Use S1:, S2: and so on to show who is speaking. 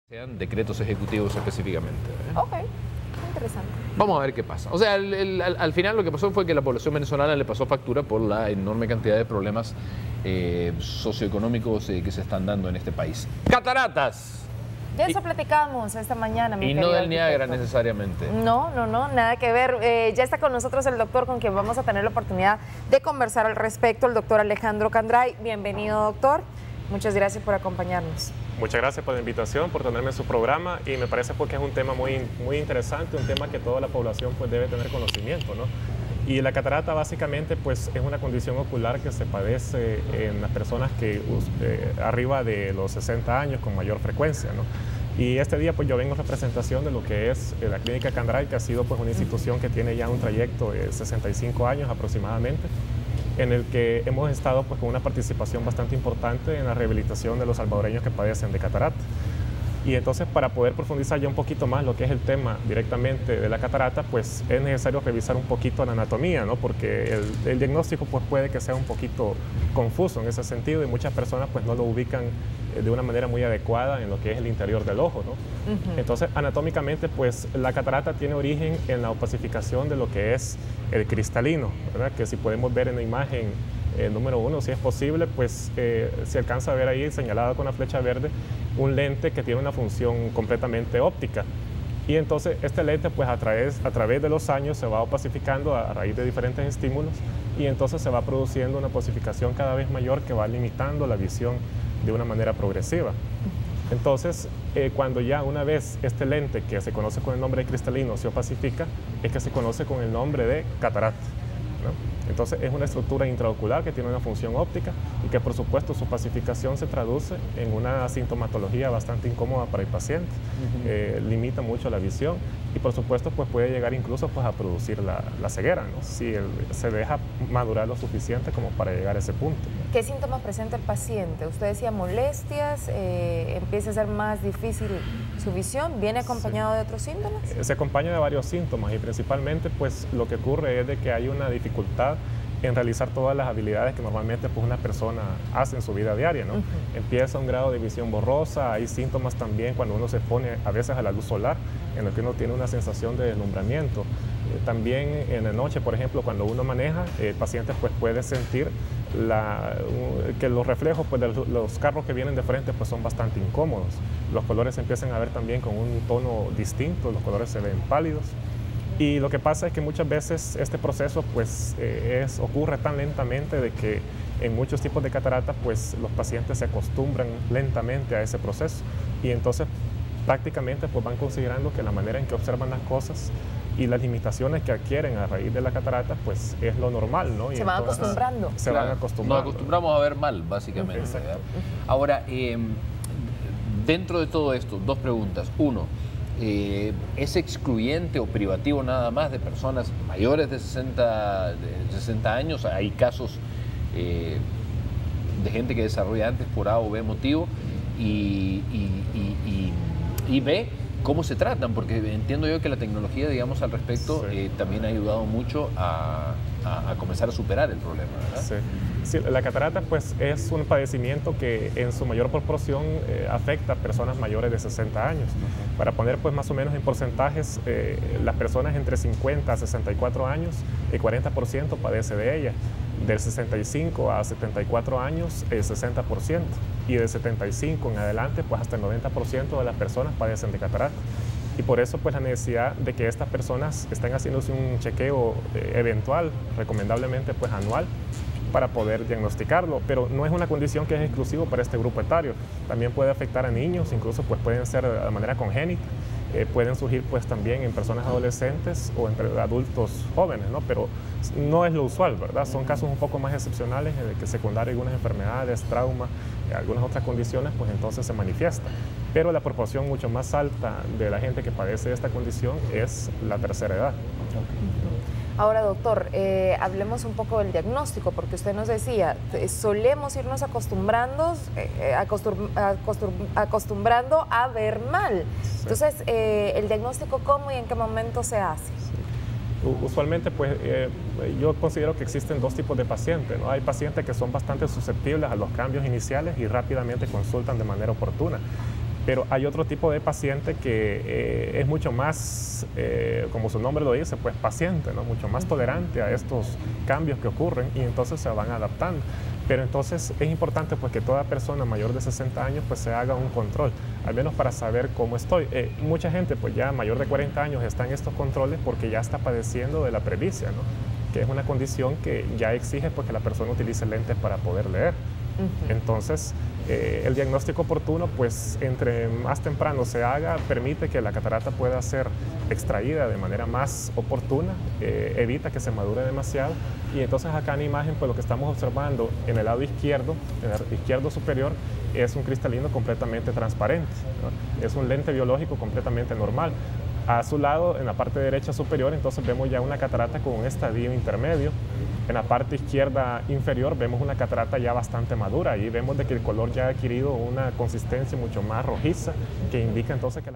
S1: sean decretos ejecutivos específicamente.
S2: Ok, interesante.
S1: Vamos a ver qué pasa. O sea, al final lo que pasó fue que la población venezolana le pasó factura por la enorme cantidad de problemas socioeconómicos que se están dando en este país. ¡Cataratas!
S2: Ya eso platicamos esta mañana, mi
S1: Y no
S2: querido
S1: del Niágara
S2: arquitecto.
S1: necesariamente.
S2: No, nada que ver. Ya está con nosotros el doctor con quien vamos a tener la oportunidad de conversar al respecto, el doctor Alejandro Candray. Bienvenido, doctor. Muchas gracias por acompañarnos.
S3: Muchas gracias por la invitación, por tenerme en su programa, y me parece porque es un tema muy interesante, un tema que toda la población pues debe tener conocimiento, ¿no? Y la catarata básicamente pues es una condición ocular que se padece en las personas que arriba de los 60 años con mayor frecuencia, ¿no? Y este día pues yo vengo en representación de lo que es la Clínica Candray, que ha sido pues una institución que tiene ya un trayecto de 65 años aproximadamente, en el que hemos estado pues, con una participación bastante importante en la rehabilitación de los salvadoreños que padecen de catarata. Y entonces, para poder profundizar ya un poquito más lo que es el tema directamente de la catarata, pues es necesario revisar un poquito la anatomía, ¿no? Porque el diagnóstico pues, puede que sea un poquito confuso en ese sentido, y muchas personas pues, no lo ubican de una manera muy adecuada en lo que es el interior del ojo, ¿no? Entonces, anatómicamente, pues la catarata tiene origen en la opacificación de lo que es el cristalino, ¿verdad? Que si podemos ver en la imagen número 1, si es posible, pues se alcanza a ver ahí señalado con la flecha verde un lente que tiene una función completamente óptica. Y entonces este lente pues a través de los años se va opacificando a raíz de diferentes estímulos, y entonces se va produciendo una opacificación cada vez mayor que va limitando la visión de una manera progresiva. Entonces, cuando ya una vez este lente, que se conoce con el nombre de cristalino, se opacifica, es que se conoce con el nombre de catarata, ¿no? Entonces es una estructura intraocular que tiene una función óptica y que por supuesto su opacificación se traduce en una sintomatología bastante incómoda para el paciente, limita mucho la visión y por supuesto pues puede llegar incluso pues a producir la ceguera, ¿no? Si se deja madurar lo suficiente como para llegar a ese punto.
S2: ¿Qué síntomas presenta el paciente? Usted decía molestias, empieza a ser más difícil su visión, ¿viene acompañado de otros síntomas?
S3: Se acompaña de varios síntomas y principalmente pues lo que ocurre es de que hay una dificultad en realizar todas las habilidades que normalmente pues, una persona hace en su vida diaria, ¿no? Empieza un grado de visión borrosa, hay síntomas también cuando uno se pone a veces a la luz solar, en el que uno tiene una sensación de deslumbramiento. También en la noche, por ejemplo, cuando uno maneja, el paciente pues, puede sentir que los reflejos pues, de los carros que vienen de frente pues, son bastante incómodos. Los colores se empiezan a ver también con un tono distinto, los colores se ven pálidos. Y lo que pasa es que muchas veces este proceso pues, ocurre tan lentamente de que en muchos tipos de cataratas pues, los pacientes se acostumbran lentamente a ese proceso, y entonces prácticamente pues, van considerando que la manera en que observan las cosas y las limitaciones que adquieren a raíz de la catarata pues, es lo normal, ¿no? Y
S2: se van acostumbrando.
S3: Se van acostumbrando.
S1: Nos acostumbramos a ver mal, básicamente. Ahora, dentro de todo esto, dos preguntas. Uno, ¿es excluyente o privativo nada más de personas mayores de 60 años? Hay casos de gente que desarrolla antes por A o B motivo, y B, ¿cómo se tratan? Porque entiendo yo que la tecnología, digamos, al respecto, también ha ayudado mucho a comenzar a superar el problema, ¿verdad?
S3: Sí. Sí, la catarata pues, es un padecimiento que en su mayor proporción afecta a personas mayores de 60 años. Para poner pues, más o menos en porcentajes, las personas entre 50 a 64 años, el 40% padece de ella. Del 65 a 74 años, el 60%. Y de 75 en adelante, pues hasta el 90% de las personas padecen de catarata. Y por eso pues la necesidad de que estas personas estén haciéndose un chequeo eventual, recomendablemente pues anual, para poder diagnosticarlo, pero no es una condición que es exclusiva para este grupo etario. También puede afectar a niños, incluso pues pueden ser de manera congénita, pueden surgir pues también en personas adolescentes o en adultos jóvenes, ¿no? Pero no es lo usual, ¿verdad? Son casos un poco más excepcionales en el que secundario algunas enfermedades, traumas, algunas otras condiciones, pues entonces se manifiesta. Pero la proporción mucho más alta de la gente que padece esta condición es la tercera edad.
S2: Ahora, doctor, hablemos un poco del diagnóstico, porque usted nos decía, solemos irnos acostumbrando a ver mal. Entonces, ¿el diagnóstico cómo y en qué momento se hace?
S3: Usualmente, pues, yo considero que existen dos tipos de pacientes, ¿no? Hay pacientes que son bastante susceptibles a los cambios iniciales y rápidamente consultan de manera oportuna. Pero hay otro tipo de paciente que es mucho más, como su nombre lo dice, pues paciente, ¿no? Mucho más tolerante a estos cambios que ocurren y entonces se van adaptando. Pero entonces es importante pues que toda persona mayor de 60 años pues se haga un control, al menos para saber cómo estoy. Mucha gente pues ya mayor de 40 años está en estos controles porque ya está padeciendo de la presbicia, ¿no? Que es una condición que ya exige pues que la persona utilice lentes para poder leer. Entonces, el diagnóstico oportuno, pues entre más temprano se haga, permite que la catarata pueda ser extraída de manera más oportuna, evita que se madure demasiado. Y entonces acá en la imagen, pues lo que estamos observando en el lado izquierdo, en el izquierdo superior, es un cristalino completamente transparente, ¿no? Es un lente biológico completamente normal. A su lado, en la parte derecha superior, entonces vemos ya una catarata con un estadio intermedio. En la parte izquierda inferior vemos una catarata ya bastante madura. Ahí vemos de que el color ya ha adquirido una consistencia mucho más rojiza, que indica entonces que la